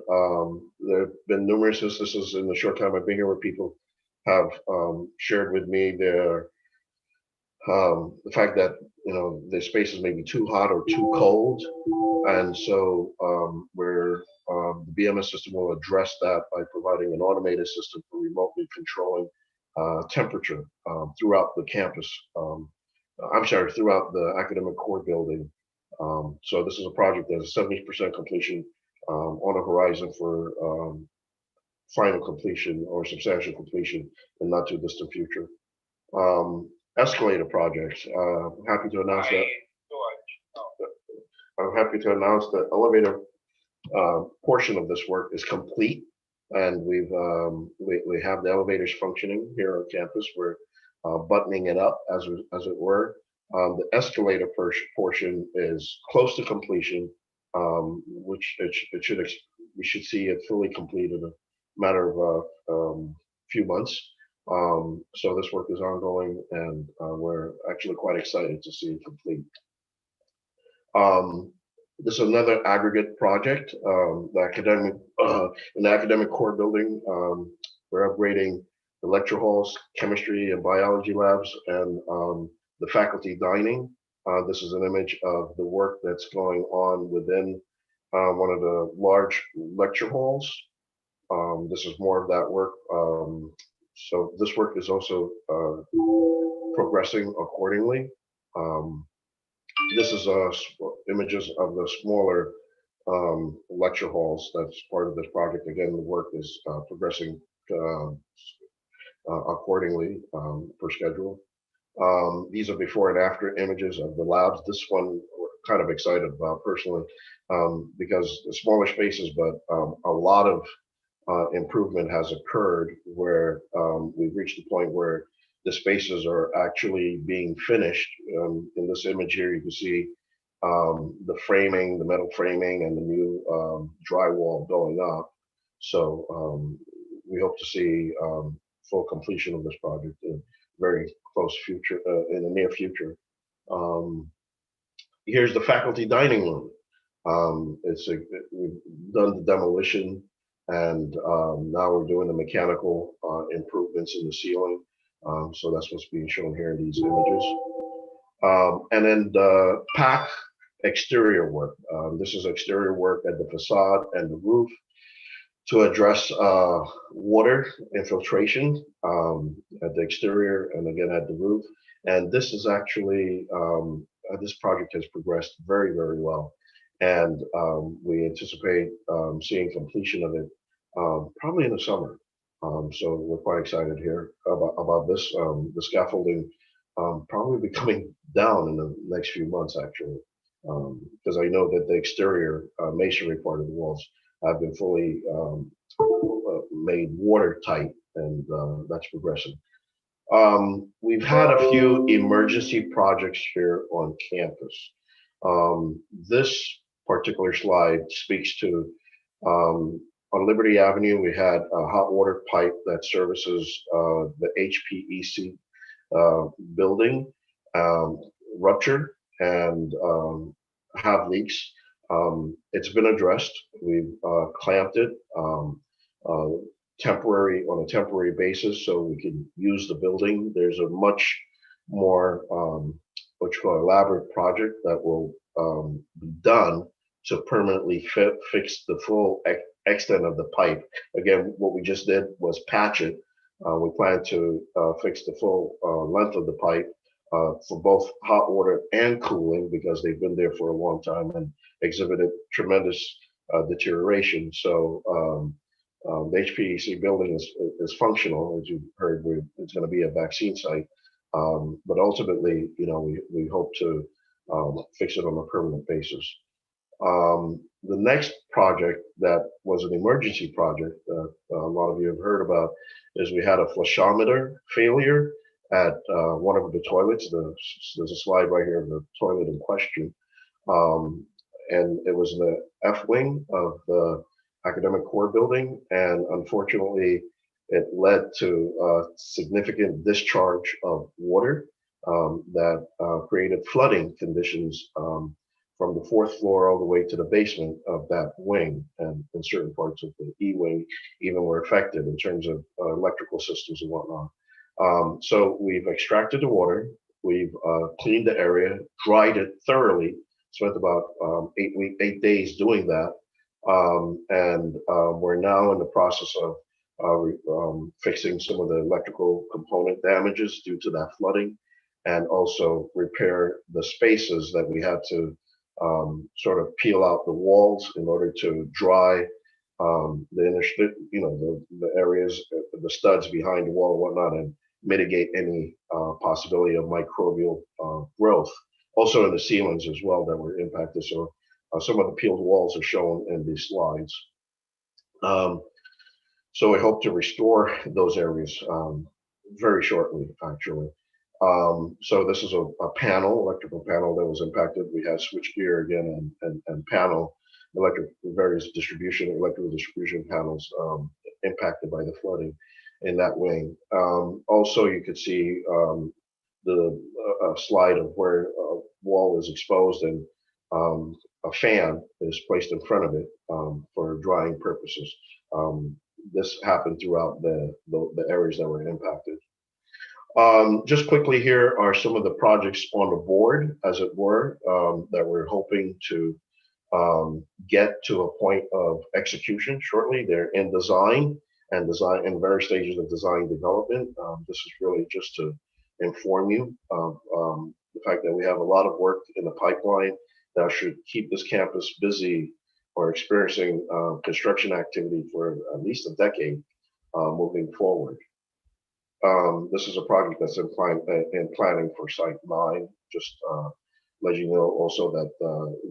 there have been numerous instances in the short time I've been here where people have shared with me the fact that the spaces may be too hot or too cold, and so the BMS system will address that by providing an automated system for remotely controlling temperature throughout the campus. Throughout the academic core building. So this is a project that is 70% completion on a horizon for final completion or substantial completion in not too distant future. Escalator projects. Happy to announce that. I'm happy to announce that elevator portion of this work is complete, and we have the elevators functioning here on campus. We're buttoning it up as it were. The escalator portion is close to completion, which we should see it fully complete in a matter of a few months. So this work is ongoing, and we're actually quite excited to see it complete. This is another aggregate project, in the academic core building. We're upgrading the lecture halls, chemistry and biology labs, and the faculty dining. This is an image of the work that's going on within one of the large lecture halls. This is more of that work. So this work is also progressing accordingly. This is images of the smaller lecture halls that's part of this project. Again, the work is progressing accordingly per schedule. These are before and after images of the labs. This one we're kind of excited about personally because the smaller spaces, but a lot of improvement has occurred where we've reached the point where the spaces are actually being finished. In this image here, you can see the framing, the metal framing, and the new drywall going up. So we hope to see full completion of this project in very close future, in the near future. Here's the faculty dining room. We've done the demolition, and now we're doing the mechanical improvements in the ceiling. So that's what's being shown here in these images. And then the PAC exterior work. This is exterior work at the facade and the roof to address water infiltration at the exterior and again at the roof. And this is actually, this project has progressed very, very well. And we anticipate seeing completion of it probably in the summer. So we're quite excited here about this. The scaffolding probably be coming down in the next few months, actually, because I know that the exterior masonry part of the walls have been fully made watertight, and that's progressing. We've had a few emergency projects here on campus. This particular slide speaks to on Liberty Avenue, we had a hot water pipe that services the HPEC building rupture and have leaks. It's been addressed. We've clamped it on a temporary basis so we can use the building. There's a much more what you call elaborate project that will be done to permanently fix the full extent of the pipe. Again, what we just did was patch it. We plan to fix the full length of the pipe for both hot water and cooling because they've been there for a long time and exhibited tremendous deterioration. So the HPEC building is functional, as you heard. It's going to be a vaccine site, but ultimately, we hope to fix it on a permanent basis. The next project that was an emergency project that a lot of you have heard about is we had a flushometer failure at one of the toilets. There's a slide right here of the toilet in question. And it was in the F wing of the academic core building. And unfortunately, it led to a significant discharge of water that created flooding conditions from the 4th floor all the way to the basement of that wing, and in certain parts of the E wing even were affected in terms of electrical systems and whatnot. So we've extracted the water, we've cleaned the area, dried it thoroughly, spent about 8 days doing that, and we're now in the process of fixing some of the electrical component damages due to that flooding, and also repair the spaces that we had to sort of peel out the walls in order to dry the inner, the areas, the studs behind the wall and whatnot, and mitigate any possibility of microbial growth. Also in the ceilings as well that were impacted. So some of the peeled walls are shown in these slides. So we hope to restore those areas very shortly, actually. So this is a electrical panel that was impacted. We had switchgear again and panel, various electrical distribution panels impacted by the flooding in that wing. Also, you could see the slide of where a wall is exposed and a fan is placed in front of it for drying purposes. This happened throughout the areas that were impacted. Just quickly, here are some of the projects on the board, as it were, that we're hoping to get to a point of execution shortly. They're in design and various stages of design development. This is really just to inform you of the fact that we have a lot of work in the pipeline that should keep this campus busy or experiencing construction activity for at least a decade moving forward. This is a project that's in planning for Site 9. Just let you know also that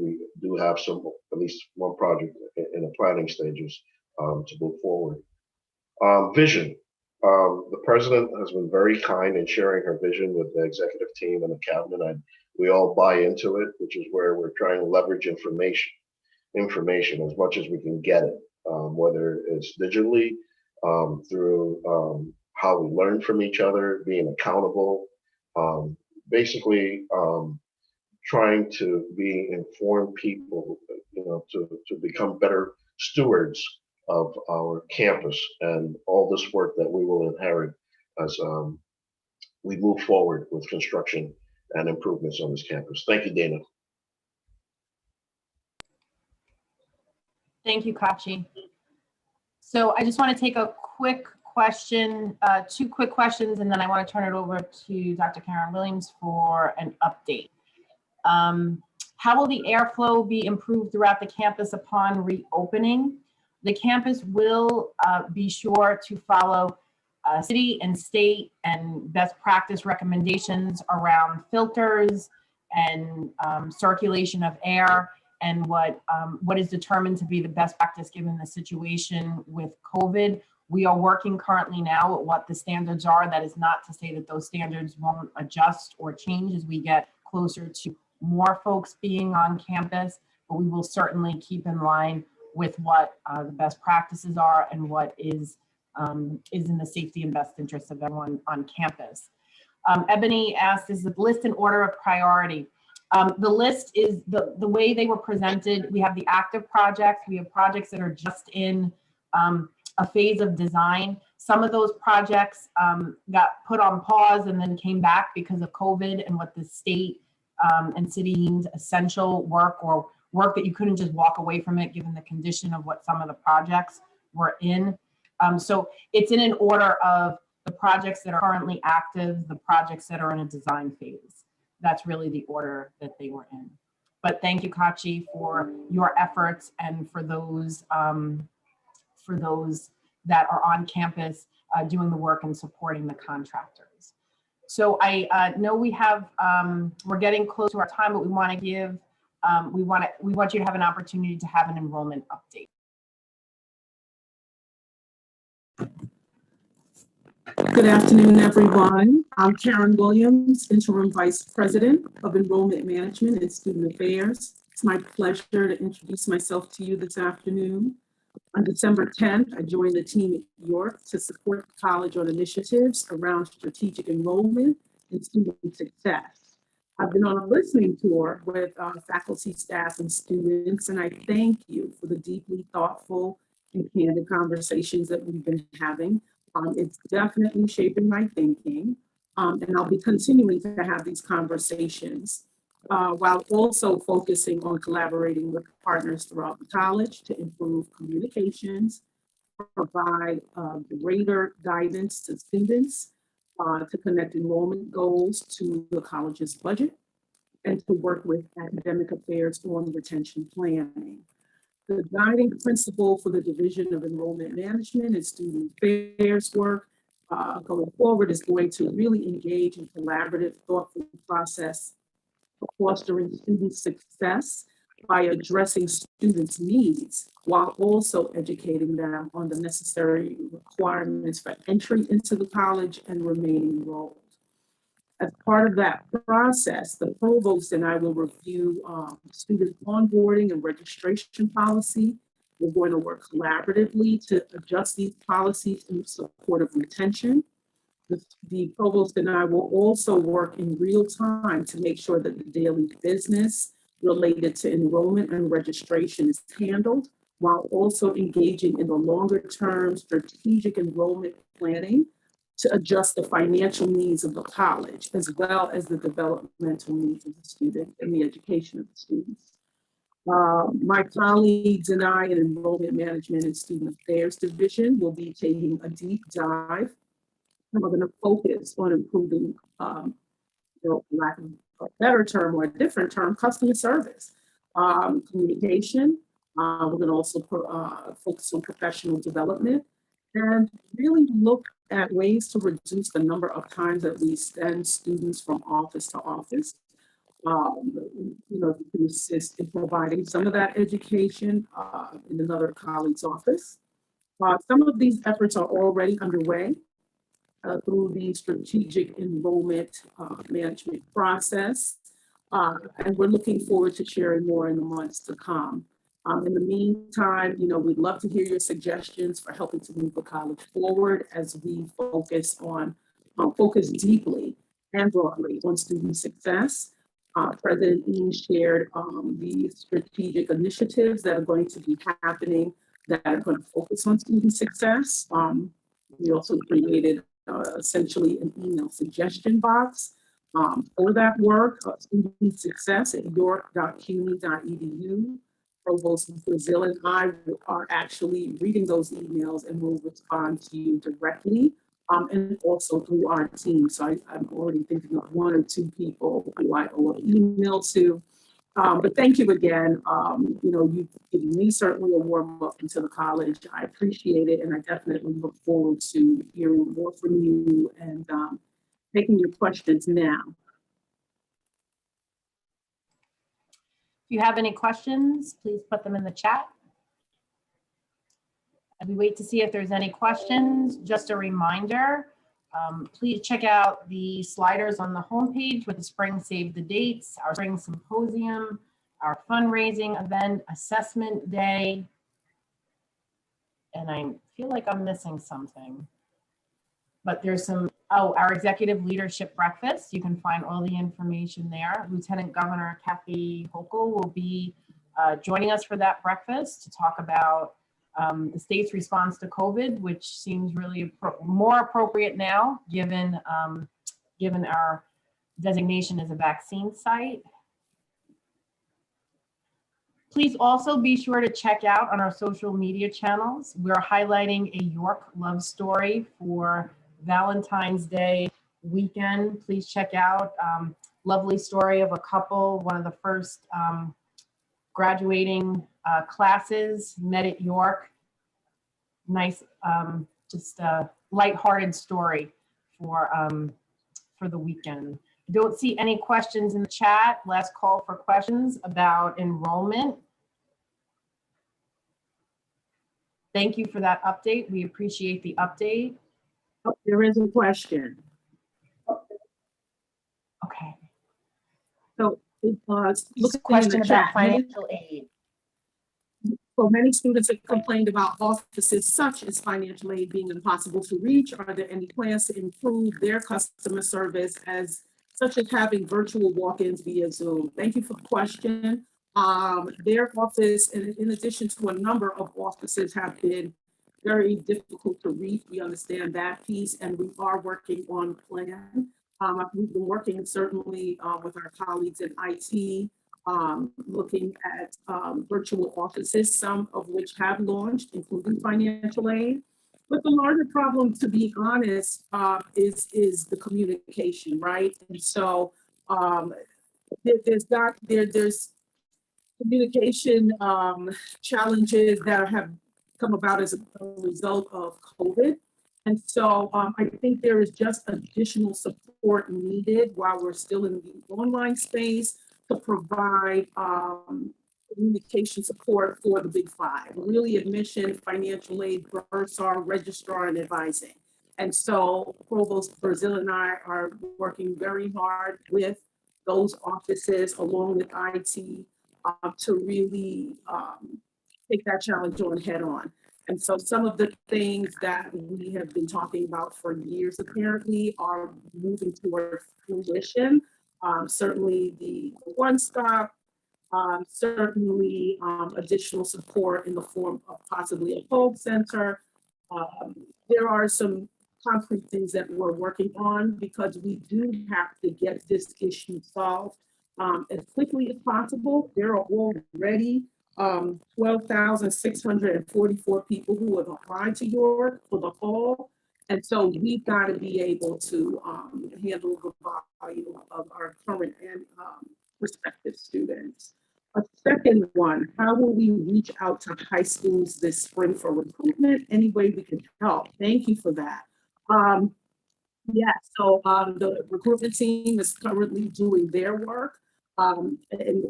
we do have at least one project in the planning stages to move forward. Vision. The president has been very kind in sharing her vision with the executive team and the cabinet, and we all buy into it, which is where we're trying to leverage information as much as we can get it, whether it's digitally, through how we learn from each other, being accountable, basically trying to be informed people, to become better stewards of our campus and all this work that we will inherit as we move forward with construction and improvements on this campus. Thank you, Dana. Thank you, Kachi. So I just want to take a quick question, 2 quick questions, and then I want to turn it over to Dr. Karen Williams for an update. How will the airflow be improved throughout the campus upon reopening? The campus will be sure to follow city and state and best practice recommendations around filters and circulation of air, and what is determined to be the best practice given the situation with COVID. We are working currently now at what the standards are. That is not to say that those standards won't adjust or change as we get closer to more folks being on campus, but we will certainly keep in line with what the best practices are and what is in the safety and best interest of everyone on campus. Ebony asked, is the list in order of priority? The list is the way they were presented. We have the active projects. We have projects that are just in a phase of design. Some of those projects got put on pause and then came back because of COVID and what the state and city deemed essential work, or work that you couldn't just walk away from it given the condition of what some of the projects were in. So it's in an order of the projects that are currently active, the projects that are in a design phase. That's really the order that they were in. But thank you, Kachi, for your efforts and for those that are on campus doing the work and supporting the contractors. So I know we have, we're getting close to our time, but we want to give, we want you to have an opportunity to have an enrollment update. Good afternoon, everyone. I'm Karen Williams, Interim Vice President of Enrollment Management and Student Affairs. It's my pleasure to introduce myself to you this afternoon. On December 10th, I joined the team at York to support the college on initiatives around strategic enrollment and student success. I've been on a listening tour with faculty, staff, and students, and I thank you for the deeply thoughtful and candid conversations that we've been having. It's definitely shaping my thinking, and I'll be continuing to have these conversations while also focusing on collaborating with partners throughout the college to improve communications, provide greater guidance to students, to connect enrollment goals to the college's budget, and to work with academic affairs on retention planning. The guiding principle for the Division of Enrollment Management and Student Affairs work going forward is going to really engage in collaborative, thoughtful process for fostering student success by addressing students' needs while also educating them on the necessary requirements for entry into the college and remaining enrolled. As part of that process, the provost and I will review student onboarding and registration policy. We're going to work collaboratively to adjust these policies in support of retention. The provost and I will also work in real time to make sure that the daily business related to enrollment and registration is handled, while also engaging in the longer term strategic enrollment planning to adjust the financial needs of the college, as well as the developmental needs of the student and the education of the students. My colleagues and I in Enrollment Management and Student Affairs Division will be taking a deep dive, and we're going to focus on improving, lack of a better term or a different term, customer service, communication. We're going to also focus on professional development and really look at ways to reduce the number of times that we send students from office to office. To assist in providing some of that education in another colleague's office. Some of these efforts are already underway through the strategic enrollment management process. And we're looking forward to sharing more in the months to come. In the meantime, we'd love to hear your suggestions for helping to move the college forward as we focus deeply and broadly on student success. President Eames shared the strategic initiatives that are going to be happening that are going to focus on student success. We also created essentially an email suggestion box for that work, student success at york.cuny.edu. Provost Brazil and I are actually reading those emails and will respond to you directly and also through our team. So I'm already thinking of one or two people who I owe an email to. But thank you again. You've given me certainly a warm up into the college. I appreciate it, and I definitely look forward to hearing more from you and taking your questions now. If you have any questions, please put them in the chat. And we wait to see if there's any questions. Just a reminder, please check out the sliders on the homepage with the Spring Save the Dates, our Spring Symposium, our fundraising event, assessment day. And I feel like I'm missing something. But there's some, our executive leadership breakfast. You can find all the information there. Lieutenant Governor Kathy Hochul will be joining us for that breakfast to talk about the state's response to COVID, which seems really more appropriate now, given our designation as a vaccine site. Please also be sure to check out on our social media channels. We're highlighting a York love story for Valentine's Day weekend. Please check out lovely story of a couple, one of the first graduating classes met at York. Nice, just a lighthearted story for the weekend. Don't see any questions in the chat. Last call for questions about enrollment. Thank you for that update. We appreciate the update. Oh, there is a question. Okay. So This question about financial aid. So many students have complained about offices such as financial aid being impossible to reach. Are there any plans to improve their customer service as such as having virtual walk-ins via Zoom? Thank you for the question. Their office, in addition to a number of offices, have been very difficult to reach. We understand that piece, and we are working on a plan. We've been working certainly with our colleagues in IT, looking at virtual offices, some of which have launched, including financial aid. But the larger problem, to be honest, is the communication, right? And so there's communication challenges that have come about as a result of COVID. And so I think there is just additional support needed while we're still in the online space to provide communication support for the big five, really admission, financial aid, bursar, registrar, and advising. And so Provost Brazil and I are working very hard with those offices along with IT to really take that challenge on head on. And so some of the things that we have been talking about for years apparently are moving toward fruition. Certainly the one-stop, certainly additional support in the form of possibly a hold center. There are some concrete things that we're working on because we do have to get this issue solved as quickly as possible. There are already 12,644 people who have applied to York for the fall. And so we've got to be able to handle the volume of our current and prospective students. A second one, how will we reach out to high schools this spring for recruitment? Any way we can help? Thank you for that. Yeah, so the recruitment team is currently doing their work. And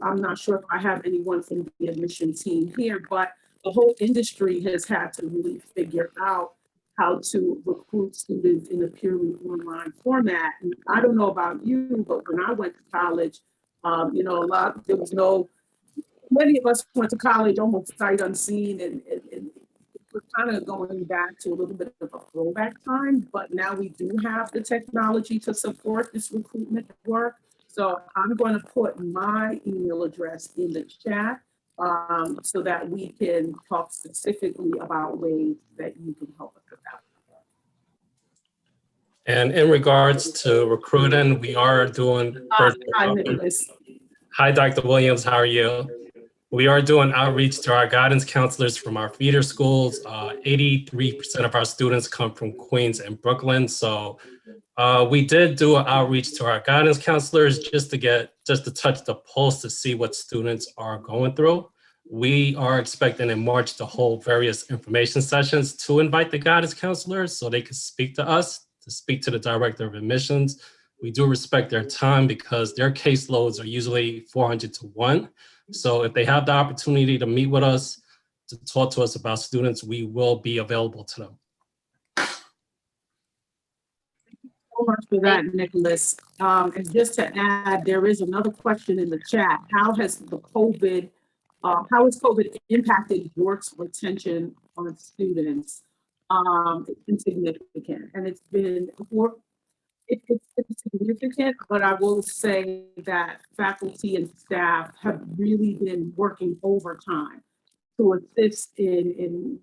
I'm not sure if I have anyone from the admission team here, but the whole industry has had to really figure out how to recruit students in a purely online format. And I don't know about you, but when I went to college, you know, many of us went to college almost sight unseen, and we're kind of going back to a little bit of a throwback time, but now we do have the technology to support this recruitment work. So I'm going to put my email address in the chat so that we can talk specifically about ways that you can help us with that. And in regards to recruiting, we are doing. Hi, Dr. Williams, how are you? We are doing outreach to our guidance counselors from our feeder schools. 83% of our students come from Queens and Brooklyn. So we did do an outreach to our guidance counselors just to touch the pulse to see what students are going through. We are expecting in March to hold various information sessions to invite the guidance counselors so they can speak to us, to speak to the director of admissions. We do respect their time because their caseloads are usually 400 to 1. So if they have the opportunity to meet with us, to talk to us about students, we will be available to them. So much for that, Nicholas. And just to add, there is another question in the chat. How has COVID impacted York's retention on students? It's been significant, and it's significant, but I will say that faculty and staff have really been working overtime to assist in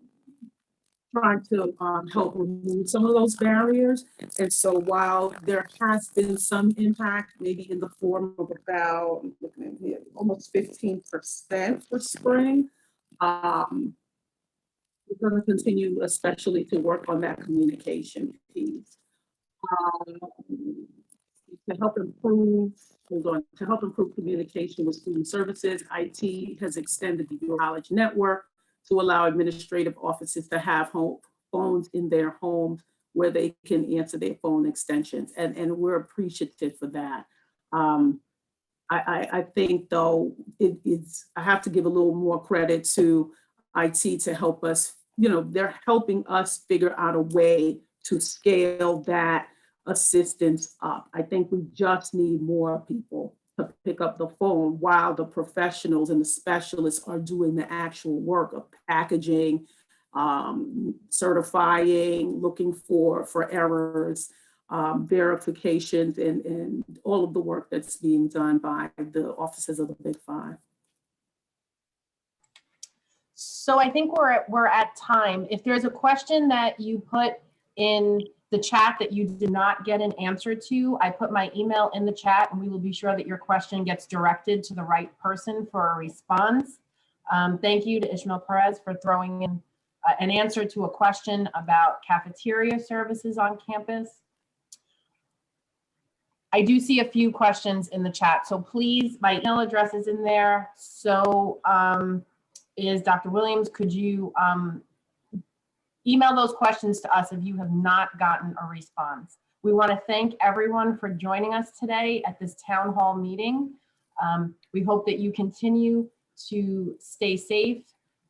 trying to help remove some of those barriers. And so while there has been some impact, maybe in the form of about, I'm looking at here, almost 15% for spring, we're going to continue especially to work on that communication piece. To help improve communication with student services, IT has extended the York College network to allow administrative offices to have phones in their homes where they can answer their phone extensions. And we're appreciative for that. I think though, I have to give a little more credit to IT to help us, they're helping us figure out a way to scale that assistance up. I think we just need more people to pick up the phone while the professionals and the specialists are doing the actual work of packaging, certifying, looking for errors. verifications and all of the work that's being done by the officers of the Big Five. So I think we're at time. If there's a question that you put in the chat that you did not get an answer to, I put my email in the chat and we will be sure that your question gets directed to the right person for a response. Thank you to Ishmael Perez for throwing in an answer to a question about cafeteria services on campus. I do see a few questions in the chat, so please, my email address is in there. So is Dr. Williams, could you email those questions to us if you have not gotten a response? We want to thank everyone for joining us today at this town hall meeting. We hope that you continue to stay safe.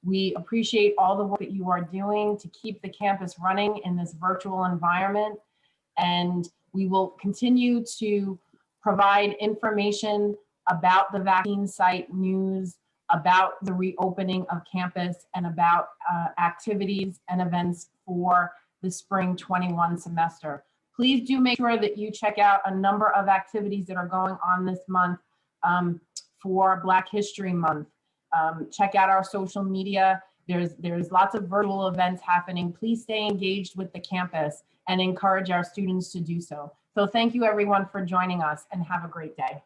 We appreciate all the work that you are doing to keep the campus running in this virtual environment. And we will continue to provide information about the vaccine site news, about the reopening of campus, and about activities and events for the spring 21 semester. Please do make sure that you check out a number of activities that are going on this month for Black History Month. Check out our social media. There's lots of virtual events happening. Please stay engaged with the campus and encourage our students to do so. So thank you everyone for joining us and have a great day.